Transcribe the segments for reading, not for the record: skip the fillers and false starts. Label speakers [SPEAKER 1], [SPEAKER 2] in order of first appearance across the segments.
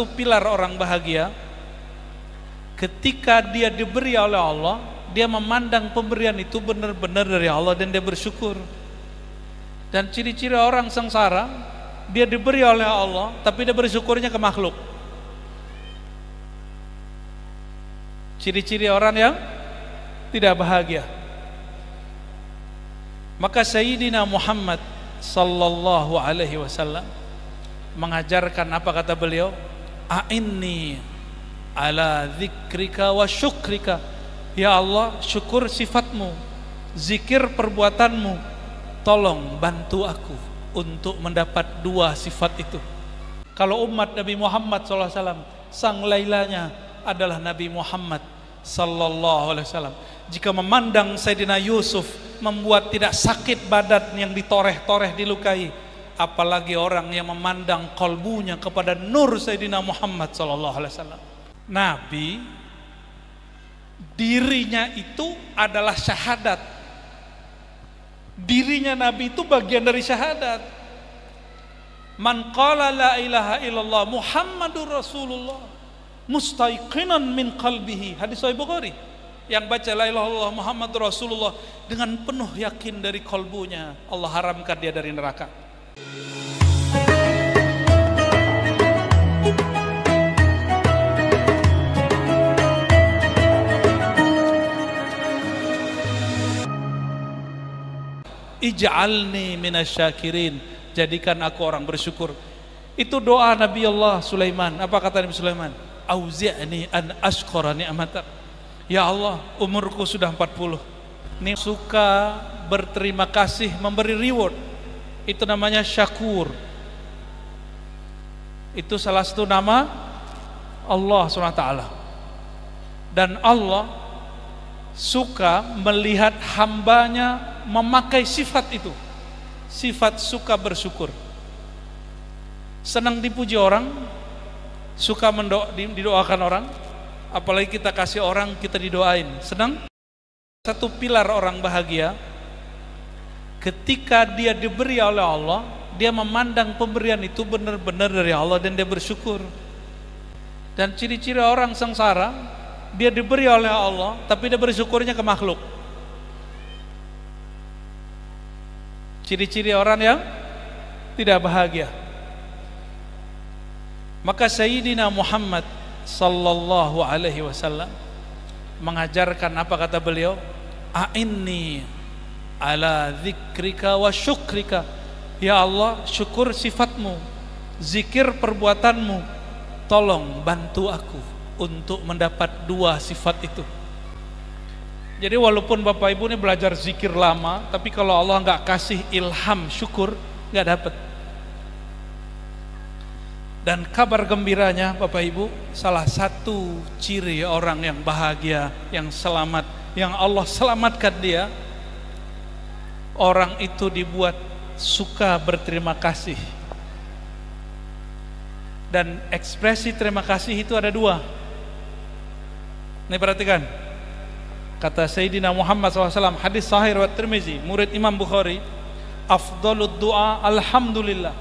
[SPEAKER 1] satu pilar orang bahagia, ketika dia diberi oleh Allah, dia memandang pemberian itu benar-benar dari Allah dan dia bersyukur. Dan ciri-ciri orang sengsara, dia diberi oleh Allah tapi dia bersyukurnya ke makhluk. Ciri-ciri orang yang tidak bahagia. Maka Sayyidina Muhammad sallallahu alaihi wasallam mengajarkan, apa kata beliau? A'inni ala dzikrika wa syukrika. Ya Allah, syukur sifatmu, zikir perbuatanmu, tolong bantu aku untuk mendapat dua sifat itu. Kalau umat Nabi Muhammad SAW, sang lailanya adalah Nabi Muhammad sallallahu alaihi wasallam. Jika memandang Sayyidina Yusuf membuat tidak sakit badan yang ditoreh-toreh, dilukai, apalagi orang yang memandang kalbunya kepada nur Sayyidina Muhammad sallallahu alaihi wasallam. Nabi, dirinya itu adalah syahadat. Dirinya Nabi itu bagian dari syahadat. Man qala la ilaha illallah Muhammadur Rasulullah mustaiqinan min qalbihi, hadis Sahih Bukhari. Yang baca la ilaha illallah Muhammadur Rasulullah dengan penuh yakin dari kalbunya, Allah haramkan dia dari neraka. Ij'alni minasyakirin, jadikan aku orang bersyukur. Itu doa Nabi Allah Sulaiman. Apa kata Nabi Sulaiman? Auzi'ni an ashkura ni'matak. Ya Allah, umurku sudah 40. Ini suka berterima kasih, memberi reward. Itu namanya syakur. Itu salah satu nama Allah SWT. Dan Allah suka melihat hambanya memakai sifat itu, sifat suka bersyukur. Senang dipuji orang, suka didoakan orang, apalagi kita kasih orang, kita didoain, senang. Satu pilar orang bahagia, ketika dia diberi oleh Allah, dia memandang pemberian itu benar-benar dari Allah dan dia bersyukur. Dan ciri-ciri orang sengsara, dia diberi oleh Allah tapi dia bersyukurnya ke makhluk. Ciri-ciri orang yang tidak bahagia. Maka Sayyidina Muhammad sallallahu alaihi wasallam mengajarkan, apa kata beliau? A'inni ala dzikrika wa syukrika. Ya Allah, syukur sifatmu, zikir perbuatanmu, tolong bantu aku untuk mendapat dua sifat itu. Jadi walaupun Bapak Ibu ini belajar zikir lama, tapi kalau Allah nggak kasih ilham syukur, nggak dapat. Dan kabar gembiranya Bapak Ibu, salah satu ciri orang yang bahagia, yang selamat, yang Allah selamatkan dia, orang itu dibuat suka berterima kasih. Dan ekspresi terima kasih itu ada dua. Ini perhatikan, kata Sayyidina Muhammad SAW, hadis sahih riwayat Tirmizi, murid Imam Bukhari, afdalud doa alhamdulillah.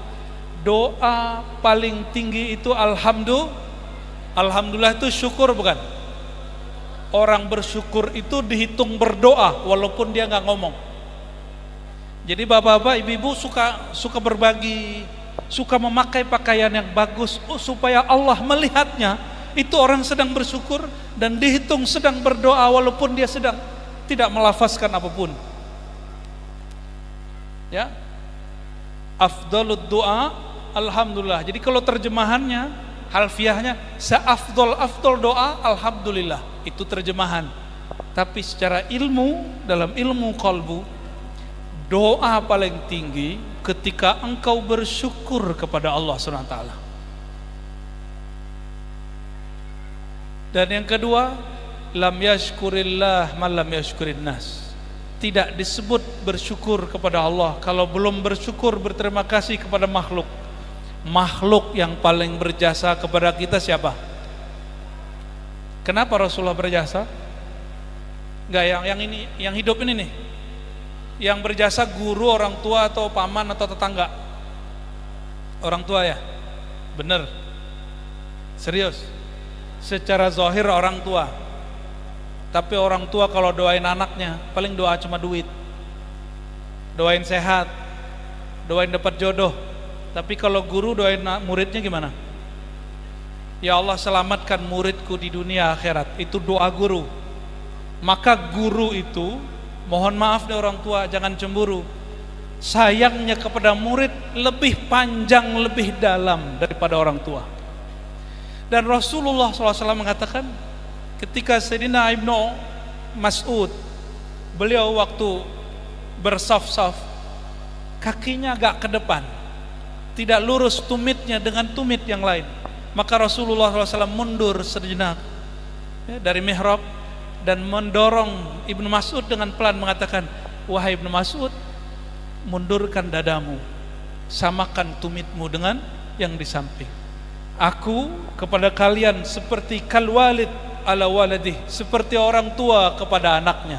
[SPEAKER 1] Doa paling tinggi itu alhamdulillah. Alhamdulillah itu syukur, bukan? Orang bersyukur itu dihitung berdoa walaupun dia nggak ngomong. Jadi bapak-bapak, ibu-ibu suka berbagi, suka memakai pakaian yang bagus, supaya Allah melihatnya. Itu orang sedang bersyukur dan dihitung sedang berdoa walaupun dia sedang tidak melafazkan apapun. Ya, afdalud doa alhamdulillah. Jadi kalau terjemahannya, harfiahnya, seafdol doa alhamdulillah, itu terjemahan. Tapi secara ilmu, dalam ilmu qalbu, doa paling tinggi ketika engkau bersyukur kepada Allah SWT. Dan yang kedua, lam yashkurillah man lam yashkurin nas. Tidak disebut bersyukur kepada Allah kalau belum bersyukur, berterima kasih kepada makhluk. Makhluk yang paling berjasa kepada kita siapa? Kenapa Rasulullah berjasa? Enggak, yang ini, yang hidup ini nih. Yang berjasa guru, orang tua atau paman atau tetangga? Orang tua ya? Bener. Serius. Secara zahir orang tua. Tapi orang tua kalau doain anaknya, paling doa cuma duit. Doain sehat, doain dapat jodoh. Tapi kalau guru doain muridnya gimana? Ya Allah, selamatkan muridku di dunia akhirat. Itu doa guru. Maka guru itu, mohon maaf deh orang tua, jangan cemburu. Sayangnya kepada murid lebih panjang, lebih dalam daripada orang tua. Dan Rasulullah SAW mengatakan, ketika Sayyidina Ibnu Mas'ud, beliau waktu bersaf-saf, kakinya agak ke depan, tidak lurus tumitnya dengan tumit yang lain. Maka Rasulullah SAW mundur sejenak dari mihrab dan mendorong Ibnu Mas'ud dengan pelan mengatakan, wahai Ibnu Mas'ud, mundurkan dadamu, samakan tumitmu dengan yang di samping. Aku kepada kalian seperti kal walid ala waladih, seperti orang tua kepada anaknya.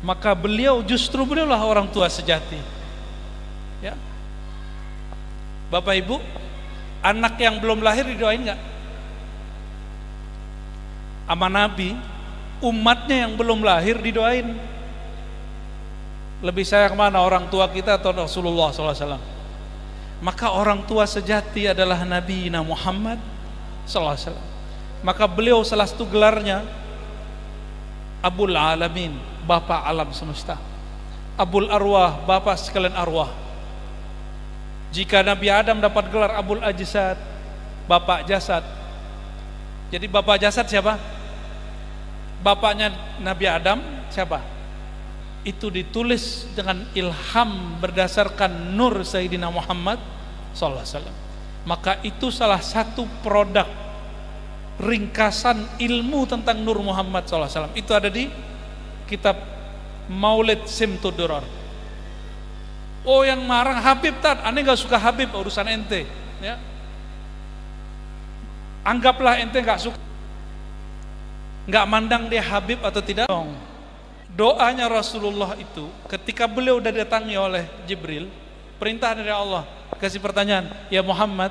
[SPEAKER 1] Maka beliau, justru beliaulah orang tua sejati. Ya. Bapak Ibu, anak yang belum lahir didoain enggak? Sama Nabi, umatnya yang belum lahir didoain. Lebih sayang mana, orang tua kita atau Rasulullah SAW? Maka orang tua sejati adalah Nabi Muhammad SAW. Maka beliau salah satu gelarnya Abul Alamin, Bapak alam semesta. Abul Arwah, Bapak sekalian arwah. Jika Nabi Adam dapat gelar Abul Ajsad, Bapak jasad. Jadi Bapak jasad siapa? Bapaknya Nabi Adam siapa? Itu ditulis dengan ilham berdasarkan nur Sayyidina Muhammad SAW. Maka itu salah satu produk ringkasan ilmu tentang Nur Muhammad SAW. Itu ada di kitab Maulid Simtud Durar. Oh, yang marah Habib Tad, aneh gak suka Habib, urusan ente, ya. Anggaplah ente gak suka, gak mandang dia Habib atau tidak. Doanya Rasulullah itu ketika beliau udah didatangi oleh Jibril, perintah dari Allah, kasih pertanyaan, ya Muhammad,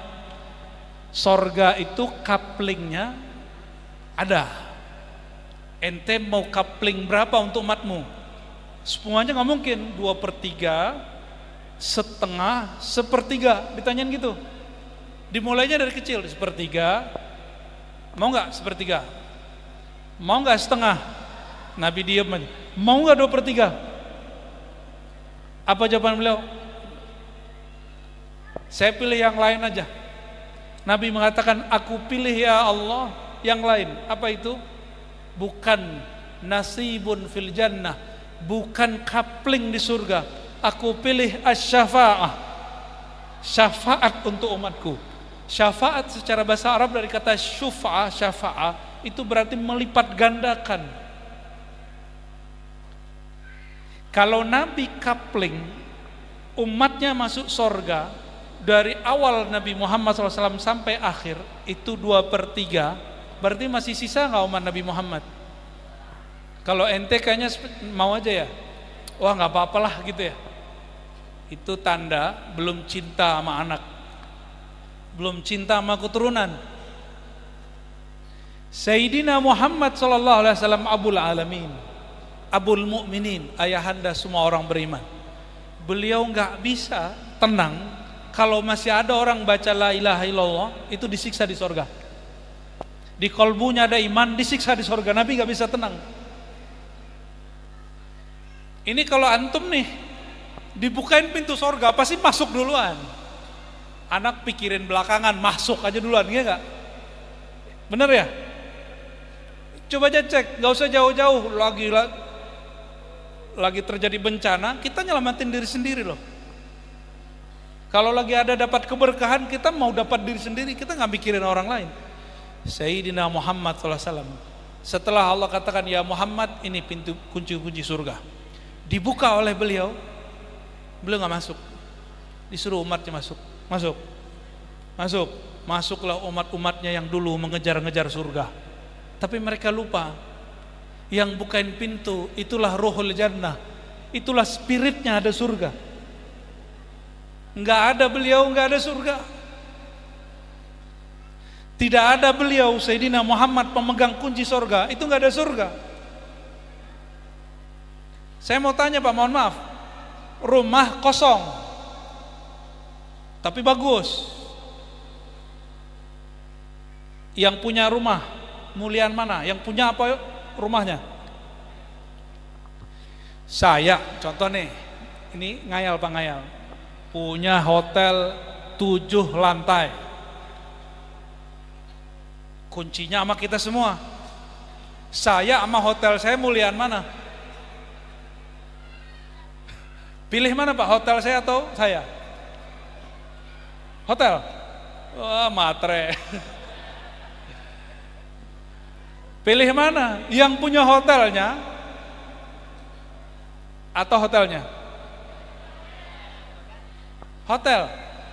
[SPEAKER 1] sorga itu kaplingnya ada, ente mau kapling berapa untuk umatmu? Semuanya gak mungkin, 2/3, setengah, sepertiga, ditanyain gitu. Dimulainya dari kecil, sepertiga, mau gak sepertiga? Mau gak setengah? Nabi diam aja. Mau gak 2/3? Apa jawaban beliau? Saya pilih yang lain aja. Nabi mengatakan, aku pilih ya Allah yang lain. Apa itu? Bukan nasibun fil jannah, bukan kapling di surga. Aku pilih asy-syafa'ah, syafaat untuk umatku. Syafaat secara bahasa Arab dari kata syuf'ah, syafa'ah, itu berarti melipat gandakan. Kalau Nabi kapling, umatnya masuk sorga, dari awal Nabi Muhammad SAW sampai akhir, itu 2/3, berarti masih sisa nggak umat Nabi Muhammad? Kalau ente kayaknya mau aja ya, wah nggak apa-apalah gitu ya. Itu tanda belum cinta sama anak, belum cinta sama keturunan. Sayyidina Muhammad SAW Abul Alamin, Abul Mu'minin, ayahanda semua orang beriman. Beliau nggak bisa tenang kalau masih ada orang baca la ilaha illallah itu disiksa di sorga. Di kolbunya ada iman, disiksa di sorga. Nabi nggak bisa tenang. Ini kalau antum nih dibukain pintu sorga pasti masuk duluan. Anak pikirin belakangan, masuk aja duluan, ya nggak? Bener ya? Coba aja cek, nggak usah jauh-jauh. Lagi terjadi bencana, kita nyelamatin diri sendiri loh. Kalau lagi ada dapat keberkahan, kita mau dapat diri sendiri, kita nggak mikirin orang lain. Sayyidina Muhammad SAW, setelah Allah katakan ya Muhammad, ini pintu kunci-kunci surga, dibuka oleh beliau, beliau nggak masuk, disuruh umatnya masuk. Masuklah umat-umatnya yang dulu mengejar-ngejar surga, tapi mereka lupa yang bukain pintu itulah ruhul jannah, itulah spiritnya ada surga. Nggak ada beliau, nggak ada surga. Tidak ada beliau Sayyidina Muhammad pemegang kunci surga, itu nggak ada surga. Saya mau tanya Pak, mohon maaf, rumah kosong tapi bagus, yang punya rumah muliaan mana? Yang punya apa rumahnya? Saya contoh nih, ini ngayal Pak, ngayal, punya hotel 7 lantai, kuncinya sama kita semua. Saya sama hotel saya muliaan mana? Pilih mana Pak, hotel saya atau saya? Hotel? Wah, matre. Pilih mana? Yang punya hotelnya atau hotelnya? Hotel.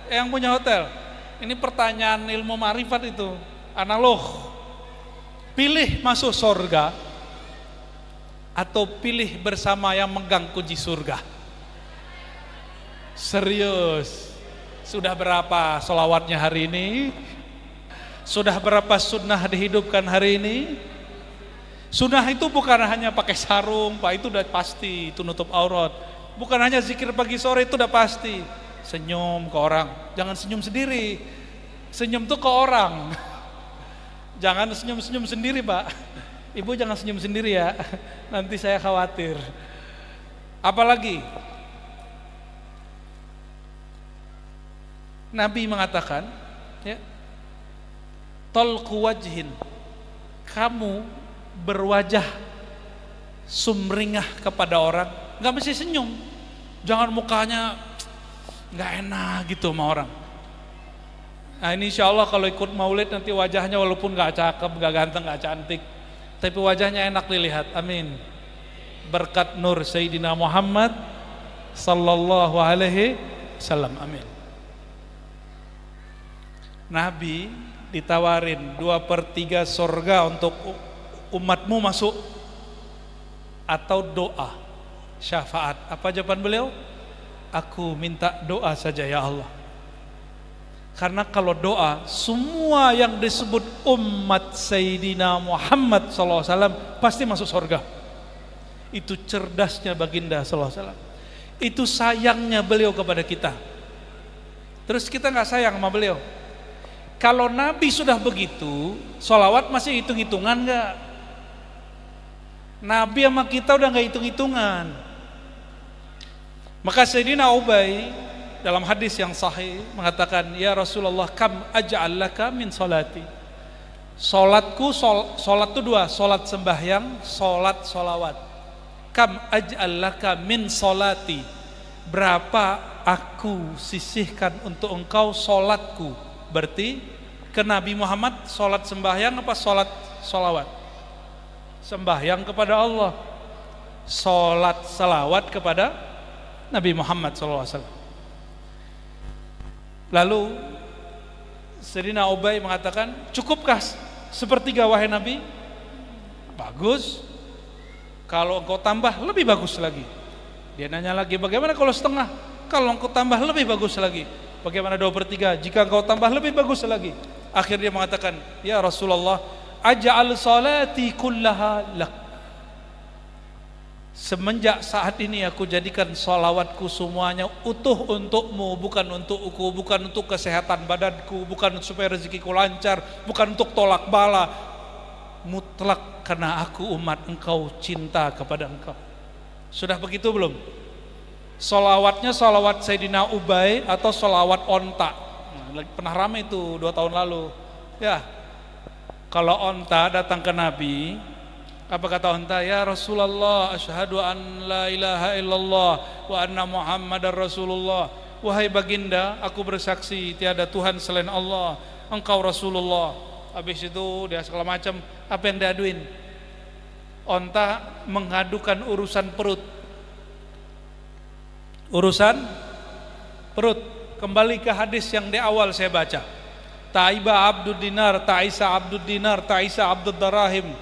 [SPEAKER 1] Yang punya hotel. Ini pertanyaan ilmu ma'rifat itu, analog. Pilih masuk surga atau pilih bersama yang megang kunci surga? Serius. Sudah berapa sholawatnya hari ini? Sudah berapa sunnah dihidupkan hari ini? Sunnah itu bukan hanya pakai sarung Pak, itu udah pasti, itu nutup aurat. Bukan hanya zikir pagi sore, itu udah pasti. Senyum ke orang, jangan senyum sendiri. Senyum tuh ke orang. Jangan senyum-senyum sendiri Pak. Ibu jangan senyum sendiri ya, nanti saya khawatir. Apalagi Nabi mengatakan, ya, talqu wajhin, kamu berwajah sumringah kepada orang, nggak mesti senyum, jangan mukanya nggak enak gitu sama orang. Nah ini insya Allah kalau ikut maulid nanti wajahnya walaupun nggak cakep, nggak ganteng, nggak cantik, tapi wajahnya enak dilihat. Amin. Berkat nur Sayyidina Muhammad sallallahu alaihi wasallam. Amin. Nabi ditawarin 2/3 surga untuk umatmu masuk, atau doa syafaat. Apa jawaban beliau? Aku minta doa saja ya Allah. Karena kalau doa, semua yang disebut umat Sayyidina Muhammad SAW pasti masuk surga. Itu cerdasnya baginda SAW. Itu sayangnya beliau kepada kita. Terus kita nggak sayang sama beliau. Kalau Nabi sudah begitu, sholawat masih hitung-hitungan nggak? Nabi sama kita udah nggak hitung-hitungan. Maka Sayyidina Ubay dalam hadis yang sahih mengatakan, ya Rasulullah, kam aj'al laka min sholati. Sholatku, sholat itu 2, sholat sembahyang, sholat sholawat. Kam aj'al laka min sholati, berapa aku sisihkan untuk engkau sholatku. Berarti ke Nabi Muhammad sholat sembahyang apa sholat sholawat? Sembahyang kepada Allah, sholat salawat kepada Nabi Muhammad SAW. Lalu Sayyidina Ubay mengatakan, cukupkah sepertiga wahai Nabi? Bagus. Kalau engkau tambah lebih bagus lagi. Dia nanya lagi, bagaimana kalau setengah? Kalau engkau tambah lebih bagus lagi. Bagaimana 2/3? Jika engkau tambah lebih bagus lagi. Akhirnya dia mengatakan, ya Rasulullah, aj'al salati kullaha lak. Semenjak saat ini aku jadikan sholawatku semuanya utuh untukmu, bukan untukku, bukan untuk kesehatan badanku, bukan supaya rezekiku lancar, bukan untuk tolak bala, mutlak karena aku umat engkau, cinta kepada engkau. Sudah begitu belum? Sholawatnya sholawat Sayyidina Ubay atau sholawat onta? Pernah ramai itu 2 tahun lalu. Ya, kalau onta datang ke Nabi, apa kata onta? Ya Rasulullah, asyhadu an la ilaha illallah wa anna Muhammadar Rasulullah. Wahai baginda, aku bersaksi tiada Tuhan selain Allah, engkau Rasulullah. Habis itu dia segala macam, apa yang diaduin? Onta mengadukan urusan perut. Urusan perut. Kembali ke hadis yang di awal saya baca. Taiba abdud dinar, ta'isa abdud dinar, ta'isa abdud darahim.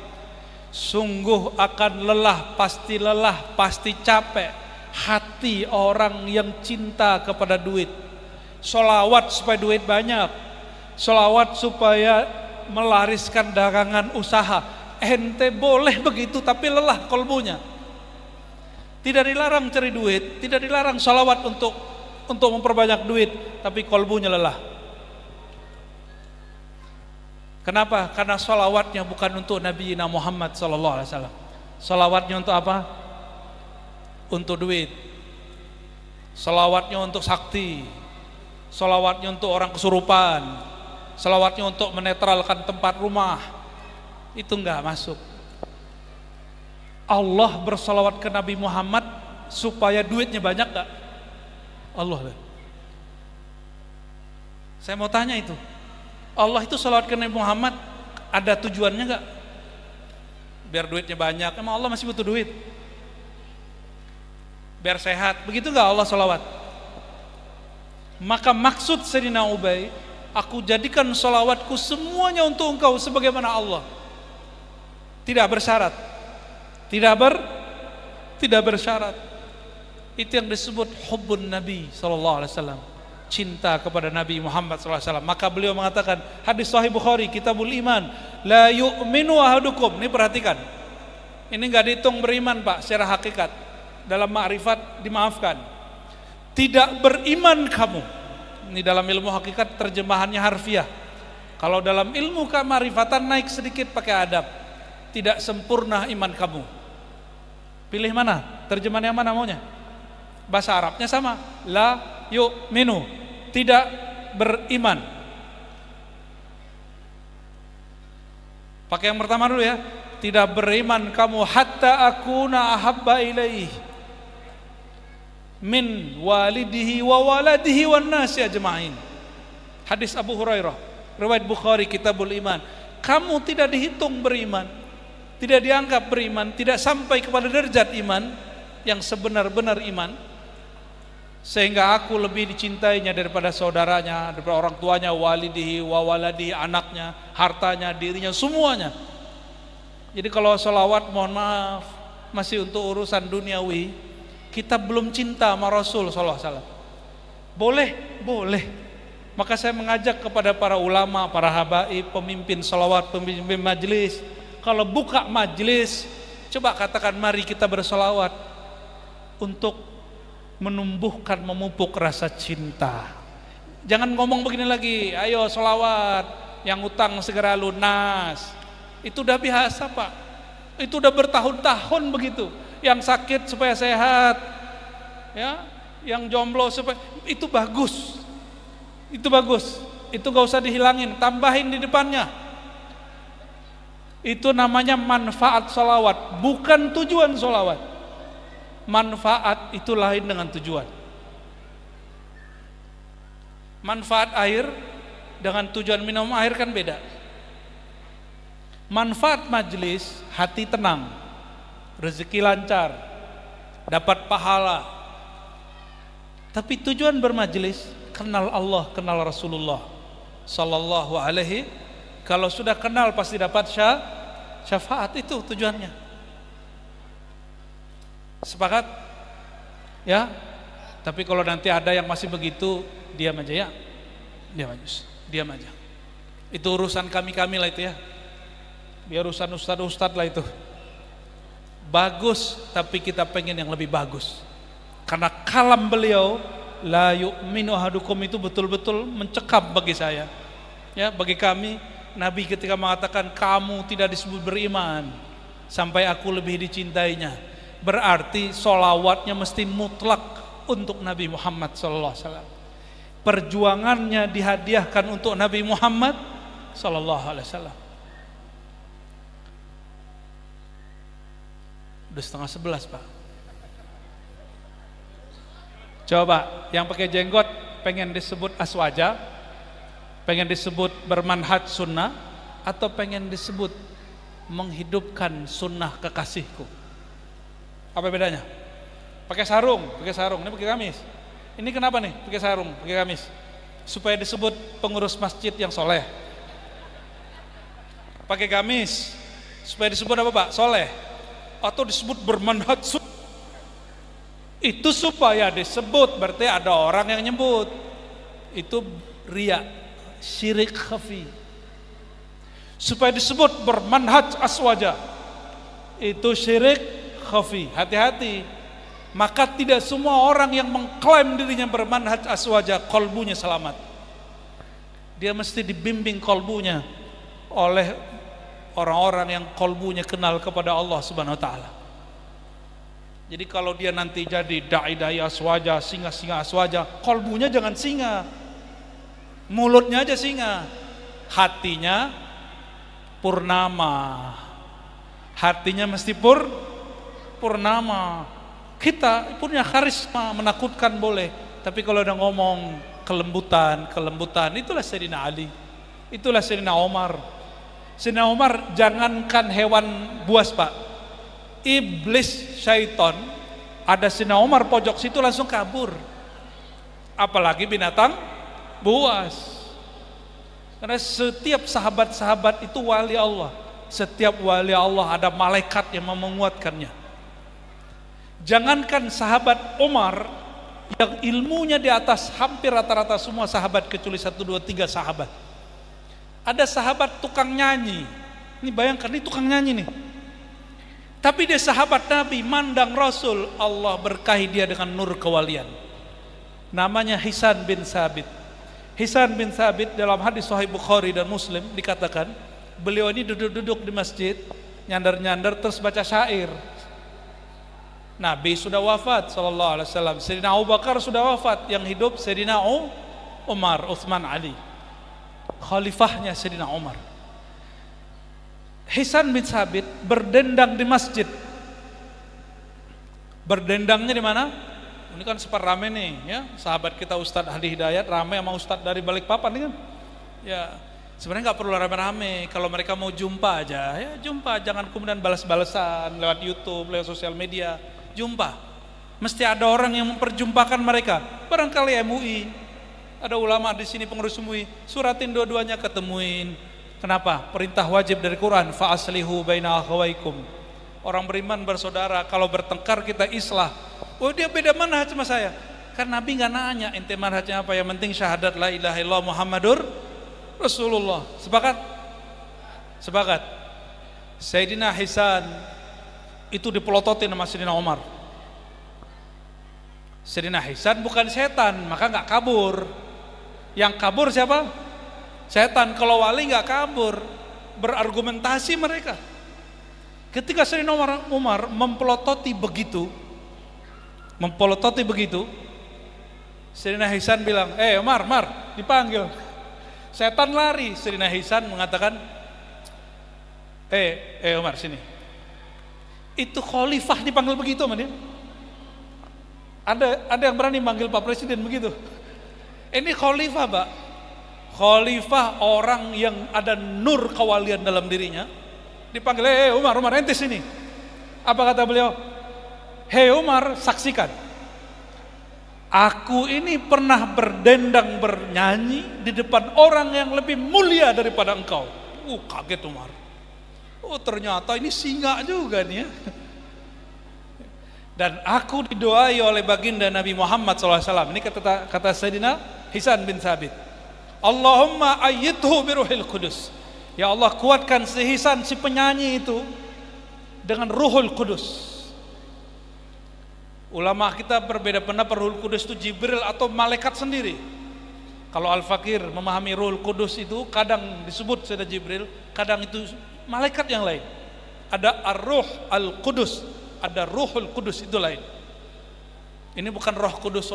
[SPEAKER 1] Sungguh akan lelah, pasti capek hati orang yang cinta kepada duit. Sholawat supaya duit banyak, sholawat supaya melariskan dagangan usaha. Ente boleh begitu tapi lelah kolbunya. Tidak dilarang cari duit, tidak dilarang sholawat untuk memperbanyak duit, tapi kolbunya lelah. Kenapa? Karena sholawatnya bukan untuk Nabi Muhammad SAW. Sholawatnya untuk apa? Untuk duit. Sholawatnya untuk sakti. Sholawatnya untuk orang kesurupan. Sholawatnya untuk menetralkan tempat rumah. Itu enggak masuk. Allah bersolawat ke Nabi Muhammad supaya duitnya banyak enggak? Allah. Saya mau tanya itu. Allah itu sholawat ke Nabi Muhammad ada tujuannya enggak? Biar duitnya banyak. Emang Allah masih butuh duit? Biar sehat. Begitu enggak Allah sholawat? Maka maksud Sayyidina Ubay, aku jadikan sholawatku semuanya untuk engkau sebagaimana Allah. Tidak bersyarat. Tidak bersyarat. Itu yang disebut hubbun Nabi SAW, cinta kepada Nabi Muhammad SAW. Maka beliau mengatakan, hadis Sahih Bukhari, Kitabul Iman, la yu'minu ahadukum. Ini perhatikan, ini nggak dihitung beriman Pak secara hakikat. Dalam ma'rifat dimaafkan. Tidak beriman kamu. Ini dalam ilmu hakikat terjemahannya harfiah. Kalau dalam ilmu kemarifatan naik sedikit pakai adab. Tidak sempurna iman kamu. Pilih mana? Terjemahan yang mana maunya? Bahasa Arabnya sama. La yu'minu. Tidak beriman. Pakai yang pertama dulu ya. Tidak beriman kamu hatta akuna ahabba ilaih min walidihi wa waladihi wan nasi ajma'in. Hadis Abu Hurairah, riwayat Bukhari, Kitabul Iman. Kamu tidak dihitung beriman, tidak dianggap beriman, tidak sampai kepada derajat iman yang sebenar-benar iman, sehingga aku lebih dicintainya daripada saudaranya, daripada orang tuanya, walidihi wa waladihi, anaknya, hartanya, dirinya, semuanya. Jadi kalau sholawat mohon maaf masih untuk urusan duniawi, kita belum cinta sama Rasul SAW. Boleh. Maka saya mengajak kepada para ulama, para habaib, pemimpin sholawat, pemimpin majlis, kalau buka majlis, coba katakan mari kita bersolawat untuk menumbuhkan, memupuk rasa cinta. Jangan ngomong begini lagi, ayo sholawat, yang utang segera lunas. Itu udah biasa Pak, itu udah bertahun-tahun begitu. Yang sakit supaya sehat, ya, yang jomblo supaya, itu bagus, itu gak usah dihilangin, tambahin di depannya. Itu namanya manfaat sholawat, bukan tujuan sholawat. Manfaat itu lain dengan tujuan. Manfaat air dengan tujuan minum air kan beda. Manfaat majlis, hati tenang, rezeki lancar, dapat pahala. Tapi tujuan bermajlis, kenal Allah, kenal Rasulullah sallallahu alaihi. Kalau sudah kenal pasti dapat syafaat, itu tujuannya. Sepakat? Ya. Tapi kalau nanti ada yang masih begitu, diam aja ya. Diam aja. Itu urusan kami lah itu ya. Biar urusan ustad lah itu. Bagus, tapi kita pengen yang lebih bagus. Karena kalam beliau, la yu'minu ahadukum, itu betul-betul mencekam bagi saya. Ya, bagi kami, Nabi ketika mengatakan kamu tidak disebut beriman sampai aku lebih dicintainya, berarti sholawatnya mesti mutlak untuk Nabi Muhammad SAW. Perjuangannya dihadiahkan untuk Nabi Muhammad SAW. Udah 10:30 Pak. Coba yang pakai jenggot pengen disebut aswaja, pengen disebut bermanhaj sunnah, atau pengen disebut menghidupkan sunnah kekasihku? Apa bedanya? Pakai sarung, ini pakai gamis. Ini kenapa nih pakai sarung, pakai gamis? Supaya disebut pengurus masjid yang soleh. Pakai gamis supaya disebut apa Pak? Soleh. Atau disebut bermanhaj sunnah. Itu supaya disebut, berarti ada orang yang nyebut. Itu riya, syirik khafi. supaya disebut bermanhaj aswaja. Itu syirik khafi. Hati-hati. Maka tidak semua orang yang mengklaim dirinya bermanhaj aswaja kolbunya selamat. Dia mesti dibimbing kolbunya oleh orang-orang yang kolbunya kenal kepada Allah Subhanahu wa taala. Jadi kalau dia nanti jadi dai-dai aswaja, singa-singa aswaja, kolbunya jangan singa. Mulutnya aja singa. Hatinya purnama. Hatinya mesti purnama. Kita punya karisma menakutkan boleh, tapi kalau udah ngomong kelembutan, itulah Sayyidina Ali, itulah Sayyidina Umar. Sayyidina Umar jangankan hewan buas Pak, iblis syaitan ada Sayyidina Umar pojok situ langsung kabur, apalagi binatang buas. Karena setiap sahabat-sahabat itu wali Allah, setiap wali Allah ada malaikat yang menguatkannya. Jangankan sahabat Umar yang ilmunya di atas hampir rata-rata semua sahabat kecuali 1, 2, 3 sahabat. Ada sahabat tukang nyanyi. Ini bayangkan, ini tukang nyanyi nih. Tapi dia sahabat Nabi, mandang Rasul, Allah berkahi dia dengan nur kewalian. Namanya Hisan bin Sabit. Hisan bin Sabit dalam hadis Sahih Bukhari dan Muslim dikatakan, beliau ini duduk-duduk di masjid, nyandar-nyandar terus baca syair. Nabi sudah wafat sallallahu alaihi wasallam, Sayyidina Abu Bakar sudah wafat, yang hidup Sayyidina Umar, Utsman, Ali. Khalifahnya Sayyidina Umar. Hisan bin Sabit berdendang di masjid. Berdendangnya di mana? Ini kan super rame nih, ya. Sahabat kita Ustadz Hadi Hidayat rame sama Ustadz dari Balikpapan nih kan. Ya, sebenarnya nggak perlu rame-rame. Kalau mereka mau jumpa aja, ya jumpa. Jangan kemudian balas-balasan lewat YouTube, lewat sosial media. Jumpa, mesti ada orang yang memperjumpakan mereka. Barangkali MUI, ada ulama di sini pengurus MUI, suratin dua-duanya, ketemuin. Kenapa? Perintah wajib dari Quran, fa aslihu baina akhawaikum. Orang beriman bersaudara, kalau bertengkar kita islah. Oh dia beda manhaj sama saya. Kan Nabi nggak nanya ente manhajnya apa, yang penting syahadat la ilaha illallah Muhammadur Rasulullah. Sepakat? Sepakat. Sayyidina Hisan itu dipelototin sama Sayyidina Umar. Sayyidina Hisan bukan setan, maka nggak kabur. Yang kabur siapa? Setan. Kalau wali nggak kabur, berargumentasi mereka. Ketika Sayyidina Umar mempelototi begitu, Sayyidina Hisan bilang, Umar, dipanggil. Setan lari. Sayyidina Hisan mengatakan, Umar sini. Itu khalifah dipanggil begitu sama dia. Ada yang berani manggil Pak Presiden begitu? Ini khalifah, Pak. Khalifah orang yang ada nur kewalian dalam dirinya. Dipanggil, Umar, ente sini. Apa kata beliau? Hei Umar, saksikan. Aku ini pernah berdendang bernyanyi di depan orang yang lebih mulia daripada engkau. Kaget Umar. Oh ternyata ini singa juga nih ya. Dan aku didoai oleh baginda Nabi Muhammad SAW. Ini kata Sayyidina Hisan bin Sabit. Allahumma ayyidhu biruhil kudus. Ya Allah kuatkan si Hisan, si penyanyi itu dengan ruhul kudus. Ulama kita berbeda pendapat ruhul kudus itu Jibril atau malaikat sendiri. Kalau Al-Fakir memahami ruhul kudus itu kadang disebut Sayyidina Jibril, kadang itu malaikat yang lain. Ada ar-ruh al-kudus, ada ruhul kudus, itu lain. Ini bukan roh kudus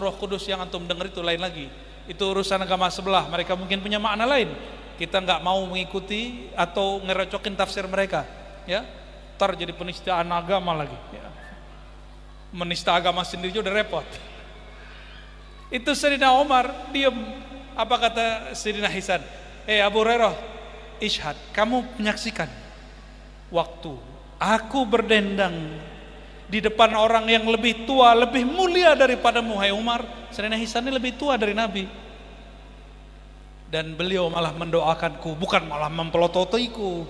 [SPEAKER 1] yang antum dengar itu lain lagi. Itu urusan agama sebelah, mereka mungkin punya makna lain. Kita nggak mau mengikuti atau ngerecokin tafsir mereka, ya. Ntar jadi penistaan agama lagi, ya. Menista agama sendiri udah repot. Itu Sayyidina Umar diem. Apa kata Sayyidina Hisan? Abu Hurairah, ishad, kamu menyaksikan waktu aku berdendang di depan orang yang lebih tua, lebih mulia daripadamu, hai Umar. Sayyidina Hisan ini lebih tua dari Nabi. Dan beliau malah mendoakanku, bukan malah mempelototiku.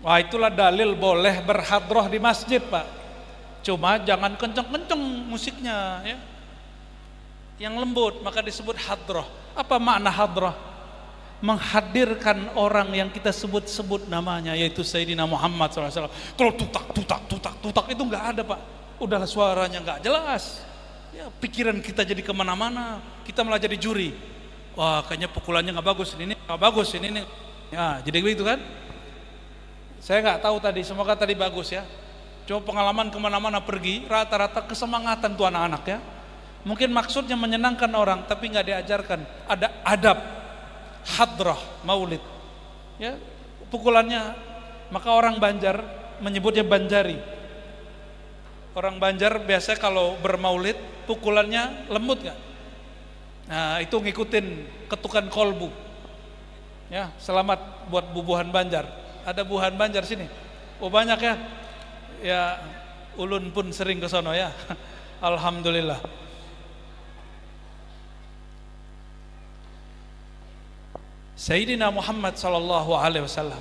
[SPEAKER 1] Wah, itulah dalil boleh berhadroh di masjid, Pak. Cuma jangan kenceng-kenceng musiknya, ya. Yang lembut, maka disebut hadroh. Apa makna hadroh? menghadirkan orang yang kita sebut-sebut namanya, yaitu Sayyidina Muhammad SAW. Kalau tutak itu nggak ada Pak, udahlah suaranya nggak jelas, ya, pikiran kita jadi kemana-mana, kita malah jadi juri. Wah kayaknya pukulannya nggak bagus, ini nggak bagus, ini. Ya jadi begitu kan. Saya nggak tahu tadi, semoga tadi bagus ya. Coba pengalaman kemana-mana pergi, rata-rata kesemangatan tuh anak-anak ya. Mungkin maksudnya menyenangkan orang, tapi nggak diajarkan ada adab hadrah maulid, ya, pukulannya. Maka orang Banjar menyebutnya Banjari. Orang Banjar biasa kalau bermaulid pukulannya lembut nggak? Nah itu ngikutin ketukan kolbu. Ya, selamat buat bubuhan Banjar. Ada bubuhan Banjar sini. Oh banyak ya. Ya ulun pun sering ke sono ya. Alhamdulillah. Sayyidina Muhammad sallallahu alaihi wasallam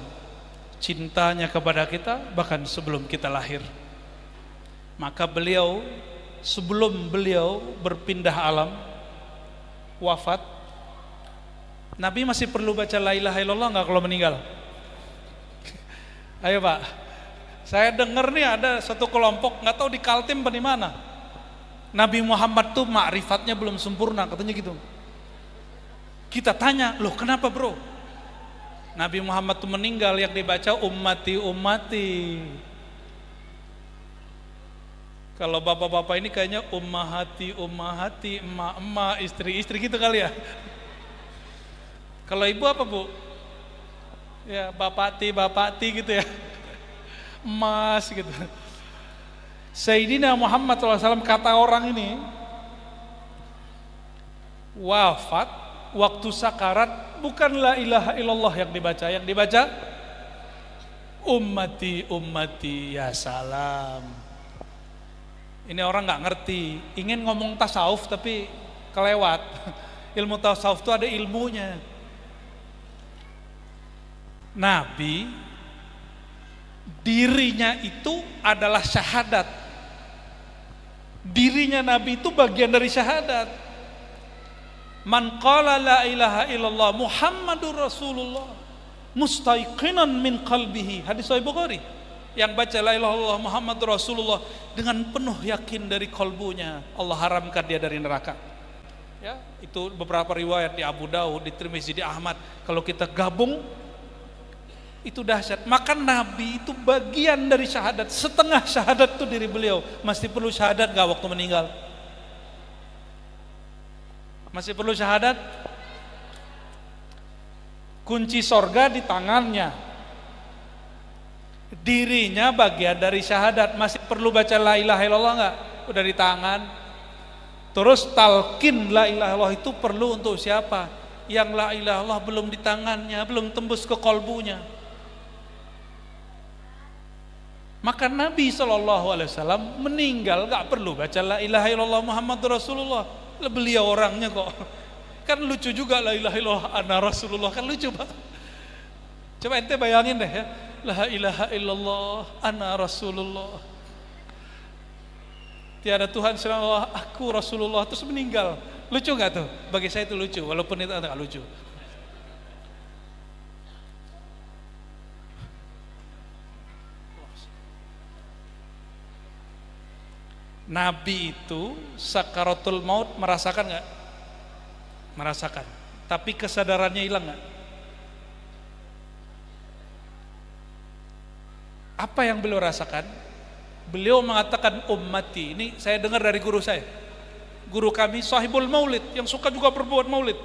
[SPEAKER 1] cintanya kepada kita bahkan sebelum kita lahir. Maka beliau, sebelum beliau berpindah alam, wafat, Nabi masih perlu baca la ilaha illallah nggak kalau meninggal? Ayo Pak, saya dengar nih ada satu kelompok nggak tahu di Kaltim apa di mana, Nabi Muhammad tuh ma'rifatnya belum sempurna katanya gitu. Kita tanya, loh kenapa bro? Nabi Muhammad tuh meninggal yang dibaca ummati ummati. Kalau bapak-bapak ini kayaknya ummahati ummahati, emak-emak, istri-istri gitu kali ya. Kalau ibu apa bu? Ya bapati bapati gitu ya, emas gitu. Sayyidina Muhammad SAW kata orang ini wafat waktu sakarat, bukan la ilaha illallah yang dibaca ummati ummati ya salam. Ini orang nggak ngerti, ingin ngomong tasawuf tapi kelewat. Ilmu tasawuf itu ada ilmunya. Nabi dirinya itu adalah syahadat. Dirinya Nabi itu bagian dari syahadat. Man qala la ilaha illallah Muhammadur Rasulullah mustaiqinan min qalbihi, hadis Sahih Bukhari. Yang baca la ilaha illallah Muhammadur Rasulullah dengan penuh yakin dari kalbunya, Allah haramkan dia dari neraka. Ya, itu beberapa riwayat di Abu Daud, di Tirmizi, di Ahmad. Kalau kita gabung itu dahsyat. Maka Nabi itu bagian dari syahadat. Setengah syahadat itu diri beliau. Masih perlu syahadat gak waktu meninggal? Masih perlu syahadat? Kunci sorga di tangannya, dirinya bagian dari syahadat. Masih perlu baca la ilaha illallah enggak? Udah di tangan. Terus talqin la ilaha illallah itu perlu untuk siapa? Yang la ilaha illallah belum di tangannya, belum tembus ke kolbunya. Maka Nabi SAW meninggal gak perlu baca la ilaha illallah Muhammadur Rasulullah. Beliau orangnya kok kan lucu juga, la ilaha illallah ana Rasulullah, kan lucu Pak. Coba ente bayangin deh ya, la ilaha illallah ana Rasulullah, tiada Tuhan selain Allah, aku Rasulullah, terus meninggal. Lucu gak tuh? Bagi saya itu lucu, walaupun itu agak lucu. Nabi itu sakaratul maut merasakan nggak? Merasakan. Tapi kesadarannya hilang nggak? Apa yang beliau rasakan? Beliau mengatakan ummati. Ini saya dengar dari guru saya. Guru kami sahibul maulid, yang suka juga berbuat maulid.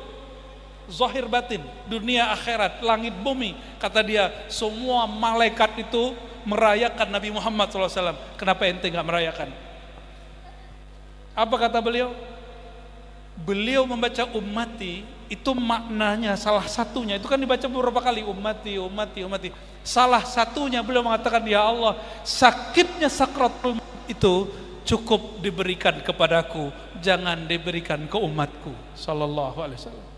[SPEAKER 1] Zahir batin, dunia akhirat, langit bumi. Kata dia, semua malaikat itu merayakan Nabi Muhammad SAW. Kenapa ente nggak merayakan? Apa kata beliau? Beliau membaca ummati itu maknanya salah satunya itu kan dibaca beberapa kali, ummati ummati ummati. Salah satunya beliau mengatakan, ya Allah, sakitnya sakratul maut itu cukup diberikan kepadaku, jangan diberikan ke umatku sallallahu alaihi wasallam.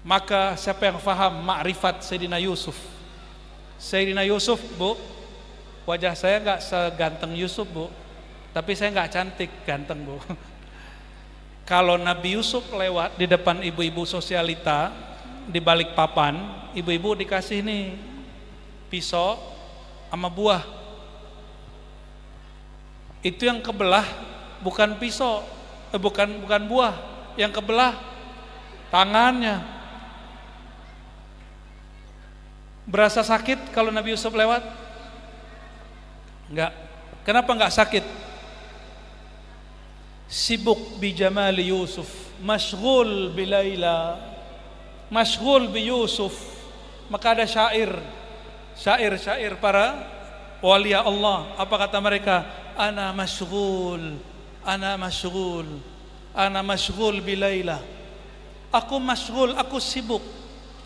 [SPEAKER 1] Maka siapa yang faham makrifat Sayyidina Yusuf? Sayyidina Yusuf, Bu, wajah saya enggak seganteng Yusuf, Bu. Tapi saya nggak cantik, ganteng Bu. Kalau Nabi Yusuf lewat di depan ibu-ibu sosialita, di balik papan, ibu-ibu dikasih nih pisau sama buah. Itu yang kebelah bukan pisau, bukan buah, yang kebelah tangannya. Berasa sakit kalau Nabi Yusuf lewat? Enggak. Kenapa enggak sakit? Sibuk bi jamali Yusuf, masyghul bi Laila, masyghul bi Yusuf. Maka ada syair para wali Allah. Apa kata mereka? Ana masyghul, ana masyghul, ana masyghul bi Laila. Aku masyghul, aku sibuk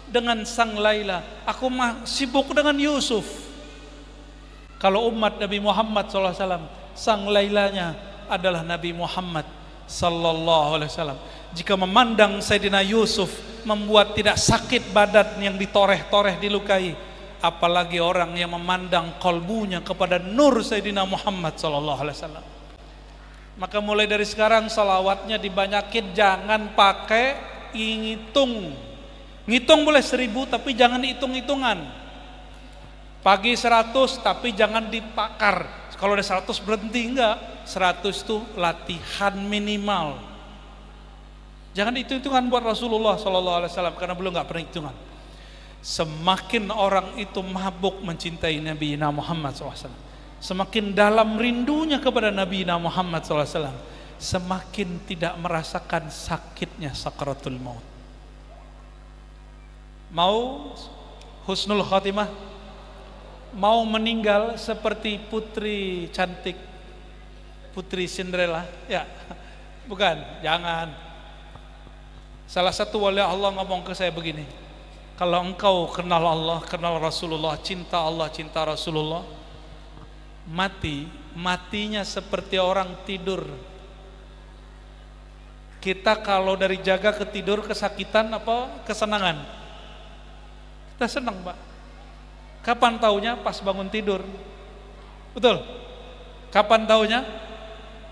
[SPEAKER 1] dengan sang Laila. Aku sibuk dengan Yusuf. Kalau umat Nabi Muhammad SAW, sang Lailanya adalah Nabi Muhammad sallallahu alaihi wasallam. Jika memandang Sayyidina Yusuf membuat tidak sakit badan yang ditoreh-toreh, dilukai, apalagi orang yang memandang kalbunya kepada nur Sayyidina Muhammad sallallahu alaihi wasallam. Maka mulai dari sekarang salawatnya dibanyakin, jangan pakai ngitung. Ngitung boleh 1000 tapi jangan hitung-hitungan. Pagi 100 tapi jangan dipakar. Kalau udah 100 berhenti, enggak. 100 itu latihan minimal. Jangan hitung-hitungan buat Rasulullah SAW, karena beliau enggak pernah hitungan. Semakin orang itu mabuk mencintai Nabi Muhammad SAW, semakin dalam rindunya kepada Nabi Muhammad SAW, semakin tidak merasakan sakitnya sakaratul maut. Mau husnul khatimah? Mau meninggal seperti putri cantik, putri Cinderella? Ya, bukan, jangan. Salah satu wali Allah ngomong ke saya begini, kalau engkau kenal Allah, kenal Rasulullah, cinta Allah, cinta Rasulullah, matinya seperti orang tidur. Kita kalau dari jaga ke tidur kesakitan apa kesenangan? Kita senang, Pak. Kapan taunya? Pas bangun tidur. Betul? Kapan taunya?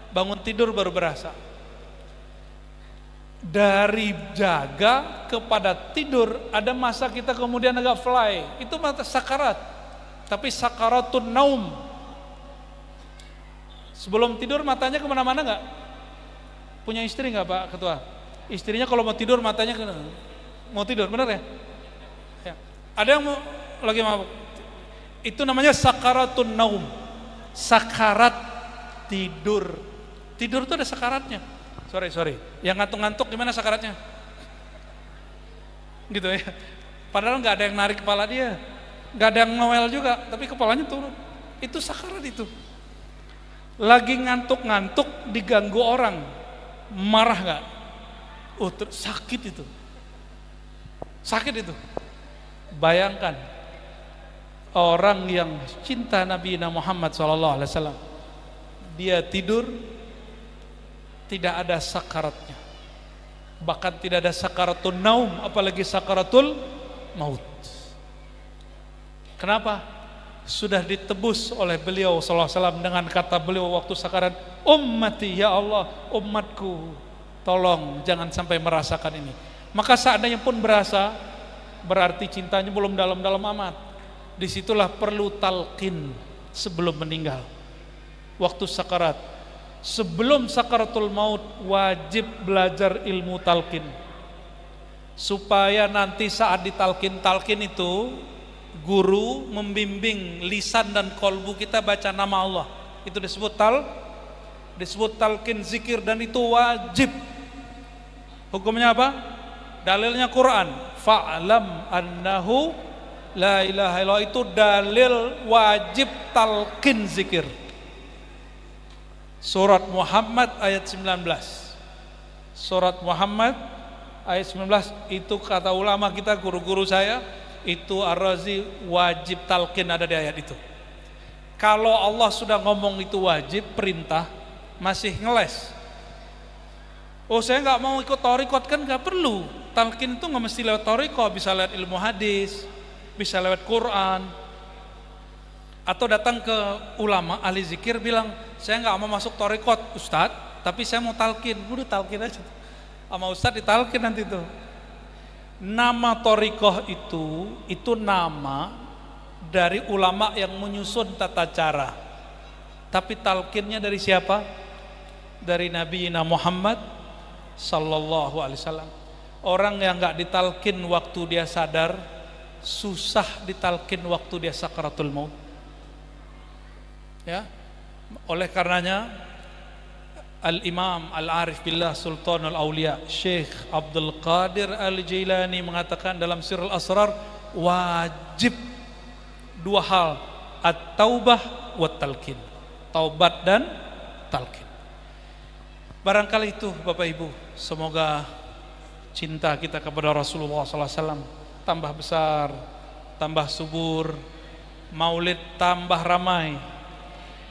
[SPEAKER 1] Bangun tidur baru berasa. Dari jaga kepada tidur ada masa kita kemudian agak fly. Itu mata sakarat. Tapi sakaratun naum. Sebelum tidur matanya kemana-mana gak? Punya istri gak Pak Ketua? Istrinya kalau mau tidur matanya mau tidur, benar ya? Ya. Ada yang mau lagi mabuk, itu namanya sakaratun naum, sakarat tidur. Tidur itu ada sakaratnya. Sorry, yang ngantuk-ngantuk gimana sakaratnya? Gitu ya. Padahal nggak ada yang narik kepala dia, nggak ada yang ngewel juga, tapi kepalanya turun. Itu sakarat itu. Lagi ngantuk-ngantuk diganggu orang, marah nggak? Oh, sakit itu. Sakit itu. Bayangkan orang yang cinta Nabi Muhammad SAW, dia tidur tidak ada sakaratnya, bahkan tidak ada sakaratul naum, apalagi sakaratul maut. Kenapa? Sudah ditebus oleh beliau SAW dengan kata beliau waktu sakarat, ummati ya Allah, umatku, tolong jangan sampai merasakan ini. Maka seandainya pun berasa, berarti cintanya belum dalam-dalam amat. Disitulah perlu talqin sebelum meninggal, waktu sakarat. Sebelum sakaratul maut wajib belajar ilmu talqin, supaya nanti saat ditalqin itu guru membimbing lisan dan kolbu kita baca nama Allah. Itu disebut talqin zikir, dan itu wajib. Hukumnya apa? Dalilnya Quran, fa'lam annahu la ilaha illallah, itu dalil wajib talqin zikir. Surat Muhammad ayat 19. Surat Muhammad ayat 19 itu kata ulama kita, guru-guru saya, itu Ar-Razi, wajib talqin ada di ayat itu. Kalau Allah sudah ngomong itu wajib, perintah, masih ngeles. Oh saya nggak mau ikut thariqat, kan nggak perlu. Talqin itu nggak mesti lewat thariqat, bisa lewat ilmu hadis, bisa lewat Quran, atau datang ke ulama ahli zikir bilang, saya nggak mau masuk thariqat Ustadz, tapi saya mau talqin. Udah talqin aja sama Ustadz, ditalqin nanti tuh. Nama torikoh itu nama dari ulama yang menyusun tata cara. Tapi talqinnya dari siapa? Dari Nabi Muhammad sallallahu alaihi wasallam. Orang yang enggak ditalqin waktu dia sadar, susah ditalqin waktu dia sakaratul maut. Ya. Oleh karenanya Al-Imam Al-Arif Billah Sultanul Aulia Syekh Abdul Qadir Al-Jailani mengatakan dalam Sirrul Asrar, wajib dua hal, at-taubah wa talqin. Taubat dan talqin. Barangkali itu Bapak Ibu, semoga cinta kita kepada Rasulullah SAW tambah besar, tambah subur, maulid tambah ramai,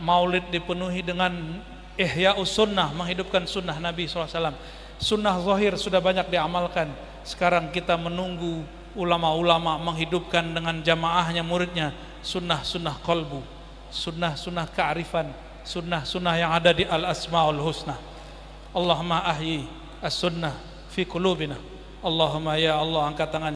[SPEAKER 1] maulid dipenuhi dengan ihya'us sunnah, menghidupkan sunnah Nabi SAW. Sunnah zahir sudah banyak diamalkan, sekarang kita menunggu ulama-ulama menghidupkan dengan jamaahnya muridnya sunnah-sunnah qalbu, sunnah-sunnah kearifan, sunnah-sunnah yang ada di al-asma'ul husna. Allahumma ahyi as-sunnah fi qulubina. Allahumma ya Allah, angkat tangan.